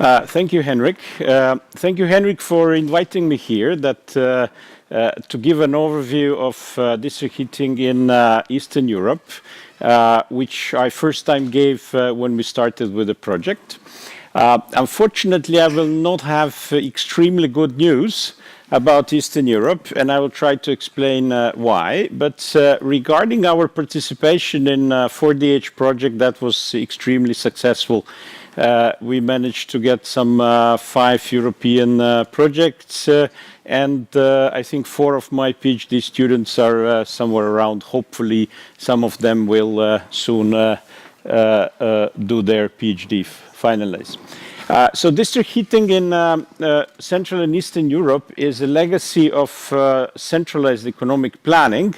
Thank you, Henrik. Thank you, Henrik, for inviting me here to give an overview of district heating in Eastern Europe, which I first time gave when we started with the project. Unfortunately, I will not have extremely good news about Eastern Europe, and I will try to explain why. But regarding our participation in SES4DH project, that was extremely successful. We managed to get some 5 European projects, and I think 4 of my PhD students are somewhere around. Hopefully, some of them will soon do their PhD finalize. So district heating in Central and Eastern Europe is a legacy of centralized economic planning,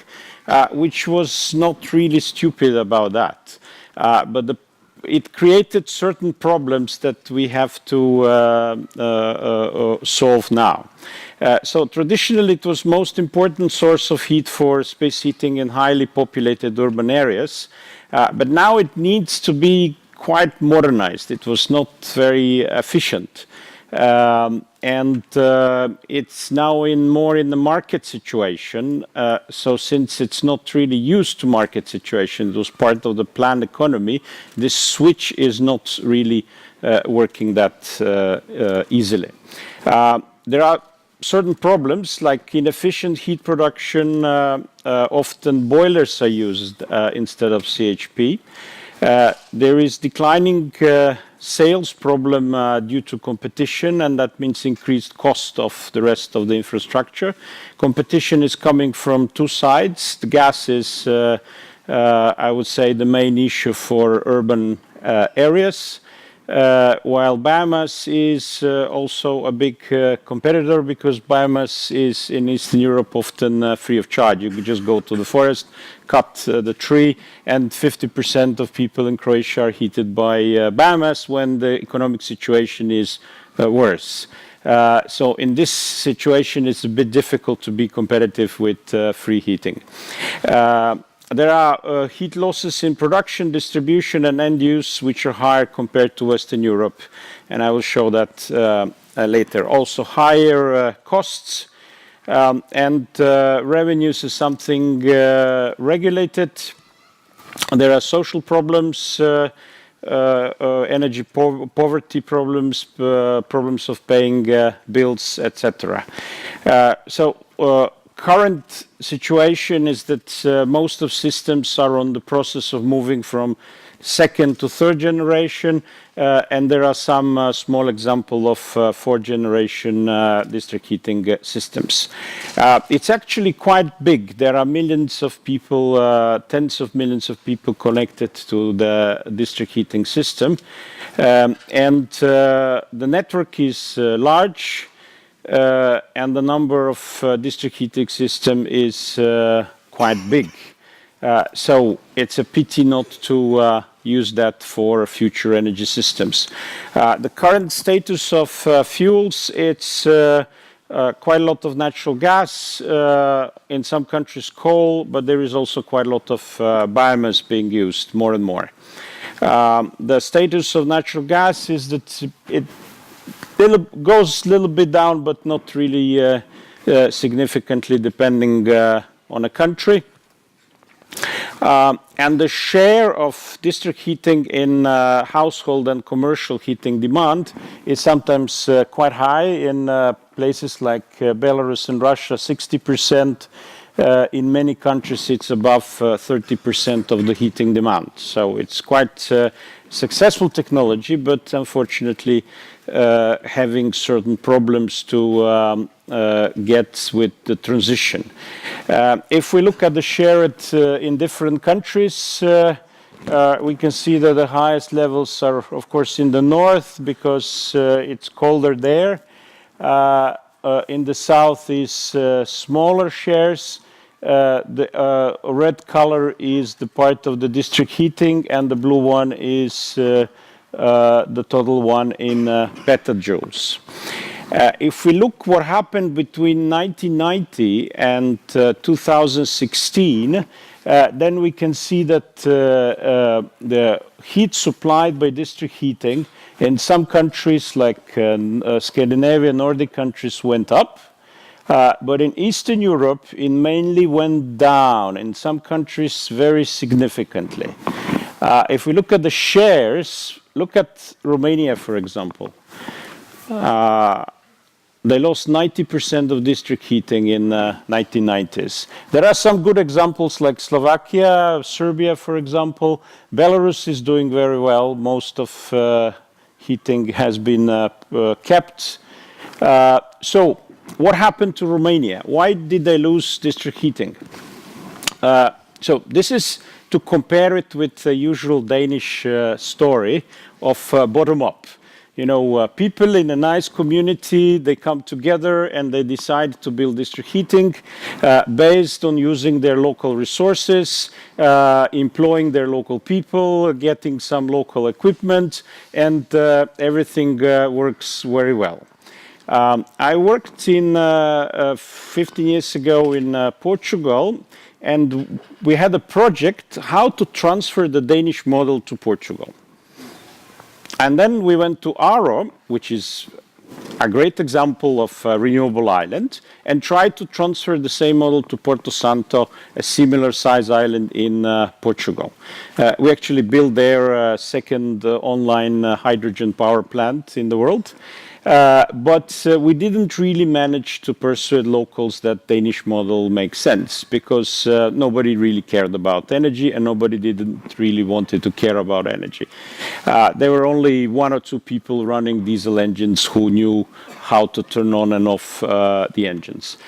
which was not really stupid about that. But it created certain problems that we have to solve now. So traditionally, it was most important source of heat for space heating in highly populated urban areas. But now it needs to be quite modernized. It was not very efficient. And it's now more in the market situation. So since it's not really used to market situation, it was part of the planned economy, this switch is not really working that easily. There are certain problems like inefficient heat production. Often boilers are used instead of CHP. There is declining sales problem due to competition, and that means increased cost of the rest of the infrastructure. Competition is coming from 2 sides. The gas is, I would say, the main issue for urban areas, while biomass is also a big competitor, because biomass is in Eastern Europe often free of charge. You could just go to the forest, cut the tree, and 50% of people in Croatia are heated by biomass when the economic situation is worse. So in this situation, it's a bit difficult to be competitive with free heating. There are heat losses in production, distribution, and end use, which are higher compared to Western Europe, and I will show that later. Also, higher costs and revenues is something regulated. There are social problems, energy poverty problems, problems of paying bills, etc. Current situation is that most of systems are on the process of moving from 2nd to 3rd generation, and there are some small examples of 4th generation district heating systems. It's actually quite big. There are millions of people, tens of millions of people connected to the district heating system, and the network is large. And the number of district heating system is quite big. So it's a pity not to use that for future energy systems. The current status of fuels, it's quite a lot of natural gas, in some countries coal, but there is also quite a lot of biomass being used more and more. The status of natural gas is that it goes a little bit down, but not really significantly, depending on a country. And the share of district heating in household and commercial heating demand is sometimes quite high in places like Belarus and Russia, 60%. In many countries, it's above 30% of the heating demand. So it's quite successful technology, but unfortunately having certain problems to get with the transition. If we look at the share in different countries, we can see that the highest levels are, of course, in the north, because it's colder there. In the south is smaller shares. The red color is the part of the district heating, and the blue one is the total one in petajoules. If we look what happened between 1990 and 2016, then we can see that the heat supplied by district heating in some countries like Scandinavia, Nordic countries went up. But in Eastern Europe, it mainly went down, in some countries very significantly. If we look at the shares, look at Romania, for example. They lost 90% of district heating in 1990s. There are some good examples like Slovakia, Serbia, for example. Belarus is doing very well. Most of heating has been kept. So what happened to Romania? Why did they lose district heating? So this is to compare it with the usual Danish story of bottom-up. You know, people in a nice community, they come together and they decide to build district heating based on using their local resources, employing their local people, getting some local equipment, and everything works very well. I worked in 15 years ago in Portugal, and we had a project how to transfer the Danish model to Portugal. And then we went to Aro, which is a great example of a renewable island, and tried to transfer the same model to Porto Santo, a similar size island in Portugal. We actually built their second online hydrogen power plant in the world. But we didn't really manage to persuade locals that Danish model makes sense, because nobody really cared about energy and nobody didn't really wanted to care about energy. There were only one or two people running diesel engines who knew how to turn on and off the engines.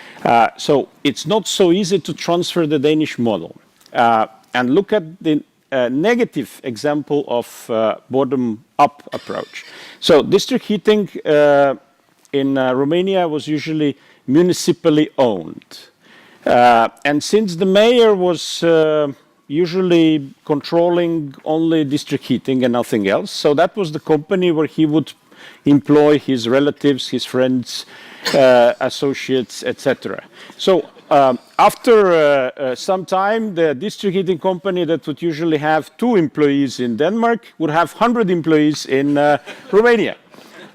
So it's not so easy to transfer the Danish model. And look at the negative example of bottom-up approach. So district heating in Romania was usually municipally owned. And since the mayor was usually controlling only district heating and nothing else, so that was the company where he would employ his relatives, his friends, associates, etc. So after some time, the district heating company that would usually have 2 employees in Denmark would have 100 employees in Romania.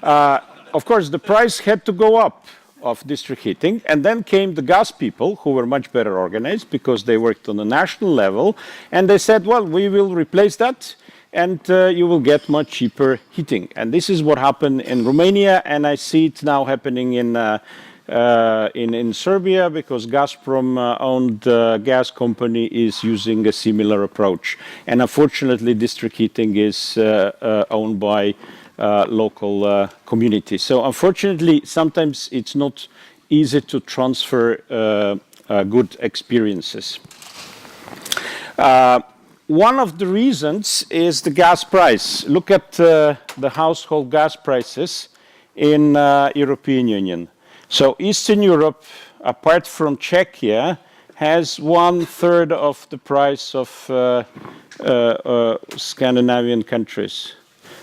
Of course, the price had to go up of district heating, and then came the gas people, who were much better organized because they worked on a national level, and they said, well, we will replace that, and you will get much cheaper heating. And this is what happened in Romania, and I see it now happening in Serbia, because Gazprom-owned gas company is using a similar approach. And unfortunately, district heating is owned by local communities. So unfortunately, sometimes it's not easy to transfer good experiences. One of the reasons is the gas price. Look at the household gas prices in European Union. So Eastern Europe, apart from Czechia, has 1/3 of the price of Scandinavian countries.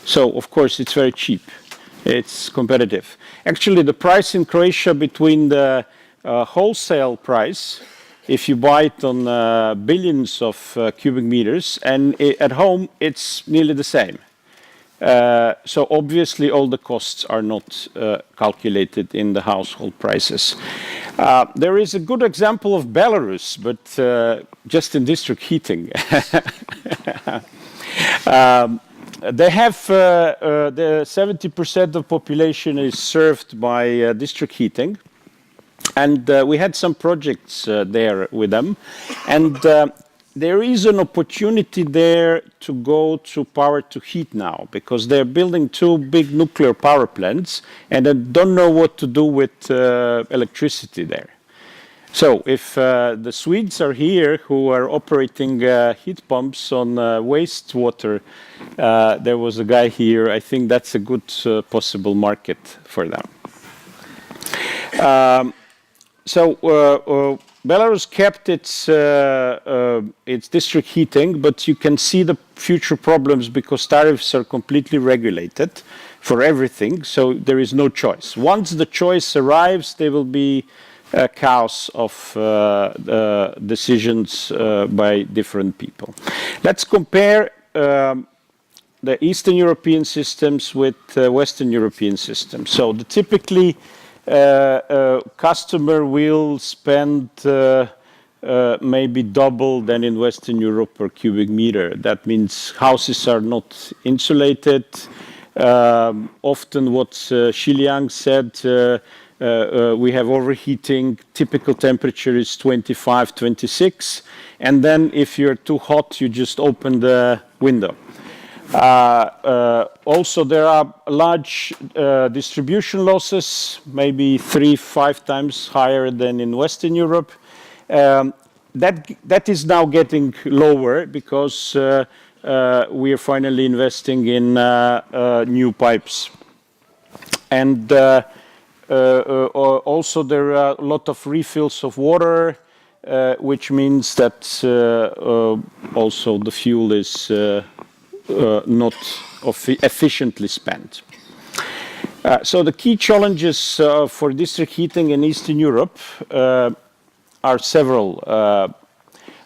So, of course, it's very cheap. It's competitive. Actually, the price in Croatia between the wholesale price, if you buy it on billions of cubic meters, and at home, it's nearly the same. So obviously all the costs are not calculated in the household prices. There is a good example of Belarus, but just in district heating. They have the 70% of population is served by district heating, and we had some projects there with them, and there is an opportunity there to go to power to heat now, because they're building 2 big nuclear power plants and they don't know what to do with electricity there. So if the Swedes are here who are operating heat pumps on wastewater, there was a guy here, I think that's a good possible market for them. Belarus kept its district heating, but you can see the future problems because tariffs are completely regulated for everything, so there is no choice. Once the choice arrives, they will be chaos of decisions by different people. Let's compare the Eastern European systems with Western European systems. So typically customer will spend maybe double than in Western Europe per cubic meter. That means houses are not insulated. Often what Shiliang said, we have overheating, typical temperature is 25, 26, and then if you're too hot, you just open the window. Also, there are large distribution losses, maybe 3-5 times higher than in Western Europe. That is now getting lower because we are finally investing in new pipes. And also there are a lot of refills of water, which means that also the fuel is not efficiently spent. So the key challenges for district heating in Eastern Europe are several.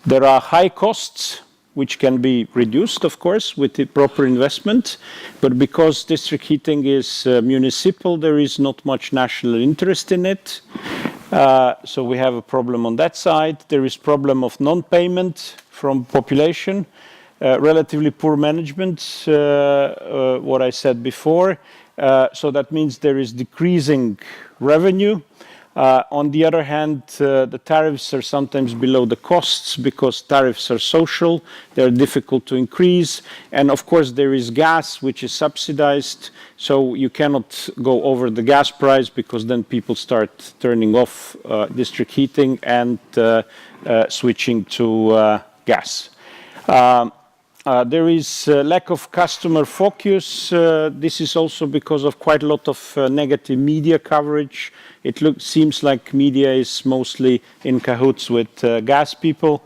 There are high costs, which can be reduced, of course, with the proper investment. But because district heating is municipal, there is not much national interest in it. So we have a problem on that side. There is problem of non-payment from population. Relatively poor management, what I said before. So that means there is decreasing revenue. On the other hand, the tariffs are sometimes below the costs because tariffs are social. They're difficult to increase. And of course, there is gas, which is subsidized. So you cannot go over the gas price because then people start turning off district heating and switching to gas. There is a lack of customer focus. This is also because of quite a lot of negative media coverage. It seems like media is mostly in cahoots with gas people.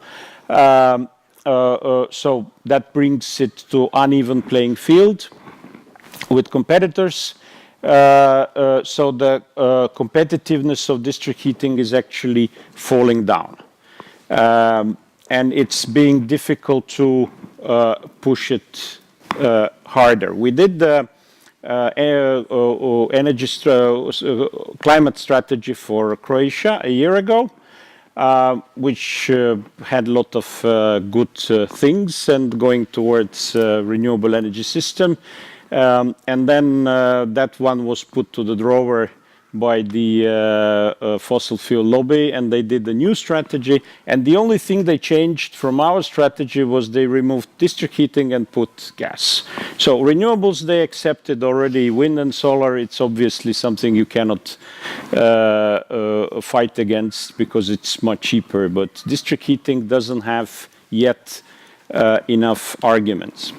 So that brings it to uneven playing field with competitors. So the competitiveness of district heating is actually falling down. And it's being difficult to push it harder. We did the climate strategy for Croatia a year ago, which had a lot of good things and going towards renewable energy system. And then that one was put to the drawer by the fossil fuel lobby, and they did a new strategy. And the only thing they changed from our strategy was they removed district heating and put gas. So renewables, they accepted already. Wind and solar, it's obviously something you cannot fight against because it's much cheaper. But district heating doesn't have yet enough arguments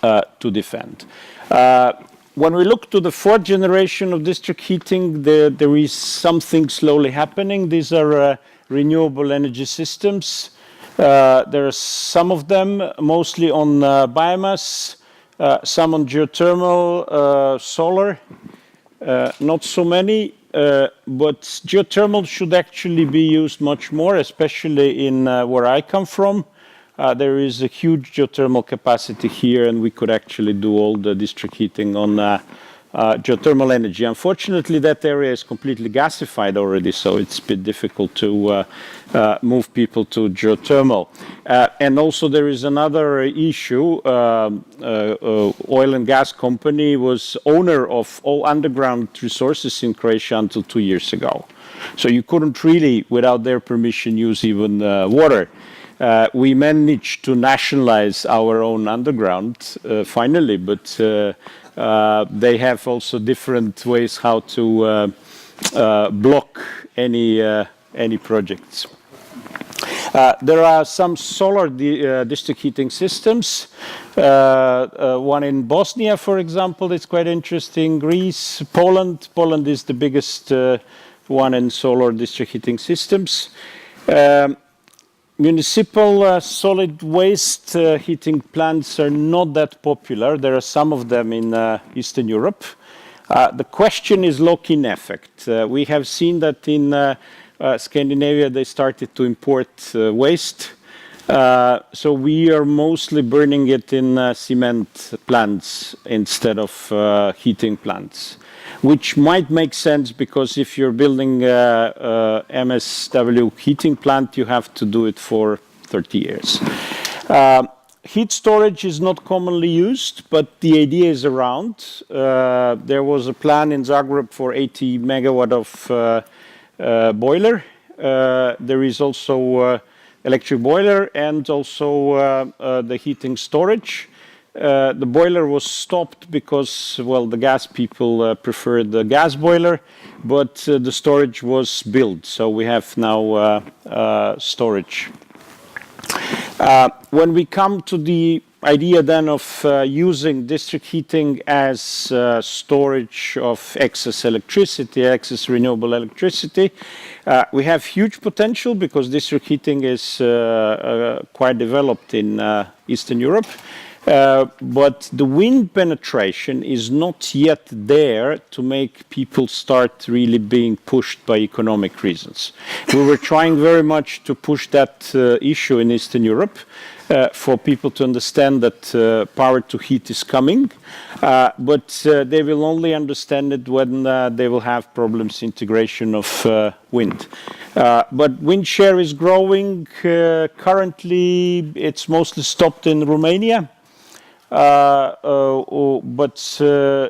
to defend. When we look to the fourth generation of district heating, there is something slowly happening. These are renewable energy systems. There are some of them, mostly on biomass, some on geothermal, solar, not so many. But geothermal should actually be used much more, especially in where I come from. There is a huge geothermal capacity here, and we could actually do all the district heating on geothermal energy. Unfortunately, that area is completely gasified already, so it's a bit difficult to move people to geothermal. And also there is another issue. Oil and gas company was owner of all underground resources in Croatia until 2 years ago. So you couldn't really, without their permission, use even water. We managed to nationalize our own underground finally, but they have also different ways how to block any projects. There are some solar district heating systems. One in Bosnia, for example, is quite interesting. Greece, Poland. Poland is the biggest one in solar district heating systems. Municipal solid waste heating plants are not that popular. There are some of them in Eastern Europe. The question is lock-in effect. We have seen that in Scandinavia they started to import waste. So we are mostly burning it in cement plants instead of heating plants, which might make sense because if you're building a MSW heating plant, you have to do it for 30 years. Heat storage is not commonly used, but the idea is around. There was a plan in Zagreb for 80 megawatt of boiler. There is also electric boiler and also the heating storage. The boiler was stopped because, well, the gas people preferred the gas boiler, but the storage was built. So we have now storage. When we come to the idea then of using district heating as storage of excess electricity, excess renewable electricity, we have huge potential because district heating is quite developed in Eastern Europe. But the wind penetration is not yet there to make people start really being pushed by economic reasons. We were trying very much to push that issue in Eastern Europe for people to understand that power to heat is coming, but they will only understand it when they will have problems integration of wind. But wind share is growing. Currently, it's mostly stopped in Romania. But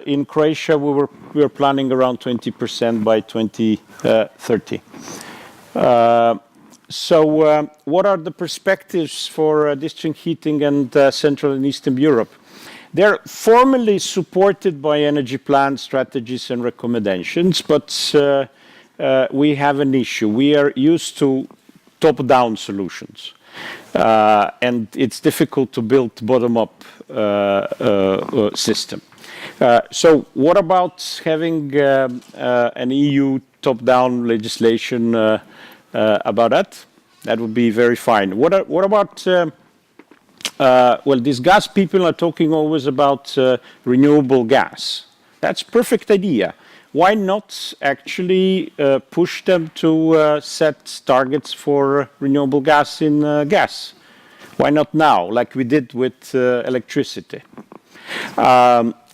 in Croatia, we were planning around 20% by 2030. So what are the perspectives for district heating and Central and Eastern Europe? They're formally supported by energy plan strategies and recommendations, but we have an issue. We are used to top-down solutions. And it's difficult to build bottom-up system. So what about having an EU top-down legislation about that? That would be very fine. What about, well, these gas people are talking always about renewable gas. That's a perfect idea. Why not actually push them to set targets for renewable gas in gas? Why not now, like we did with electricity?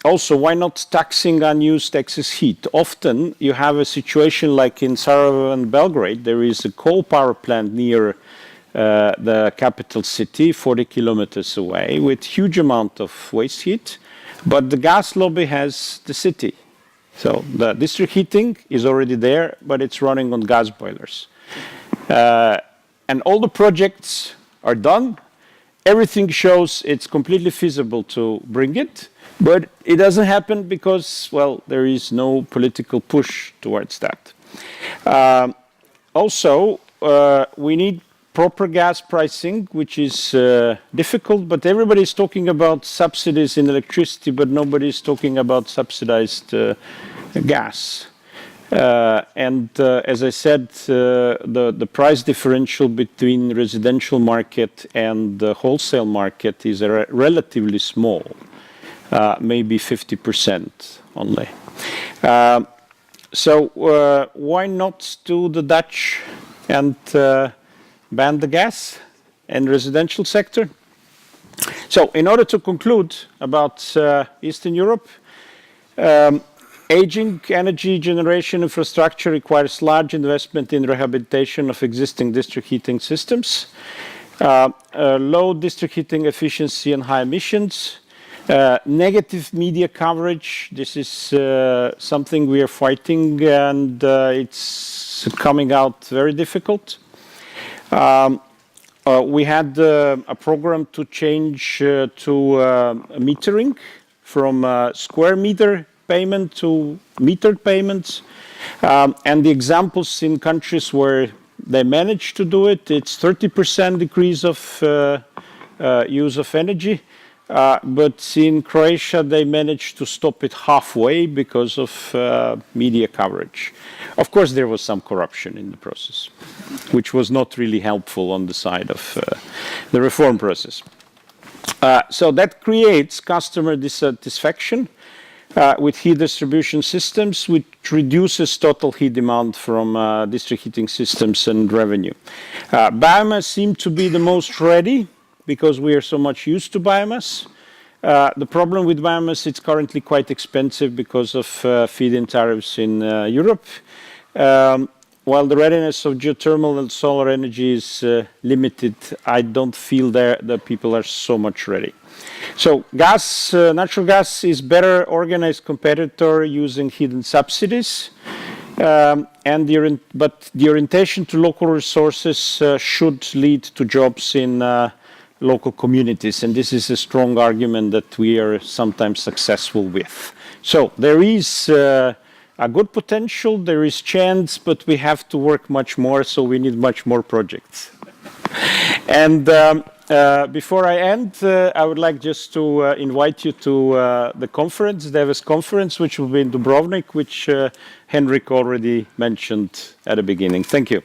Also, why not taxing unused excess heat? Often you have a situation like in Sarajevo and Belgrade. There is a coal power plant near the capital city, 40 kilometers away, with huge amount of waste heat. But the gas lobby has the city. So the district heating is already there, but it's running on gas boilers. And all the projects are done. Everything shows it's completely feasible to bring it, but it doesn't happen because, well, there is no political push towards that. Also, we need proper gas pricing, which is difficult, but everybody is talking about subsidies in electricity, but nobody is talking about subsidized gas. And as I said, the price differential between residential market and the wholesale market is relatively small, maybe 50% only. So why not do the Dutch and ban the gas in residential sector? So in order to conclude about Eastern Europe, aging energy generation infrastructure requires large investment in rehabilitation of existing district heating systems, low district heating efficiency and high emissions, negative media coverage. This is something we are fighting, and it's coming out very difficult. We had a program to change to metering from square meter payment to metered payments. And the examples in countries where they managed to do it, it's 30% decrease of use of energy. But in Croatia, they managed to stop it halfway because of media coverage. Of course, there was some corruption in the process, which was not really helpful on the side of the reform process. So that creates customer dissatisfaction. with heat distribution systems, which reduces total heat demand from district heating systems and revenue. Biomass seemed to be the most ready because we are so much used to biomass. The problem with biomass, it's currently quite expensive because of feed-in tariffs in Europe. While the readiness of geothermal and solar energy is limited, I don't feel that people are so much ready. So gas, natural gas is better organized competitor using hidden subsidies, but the orientation to local resources should lead to jobs in local communities, and this is a strong argument that we are sometimes successful with. So there is a good potential, there is chance, but we have to work much more, so we need much more projects. And before I end, I would like just to invite you to the conference, Davis conference, which will be in Dubrovnik, which Henrik already mentioned at the beginning. Thank you.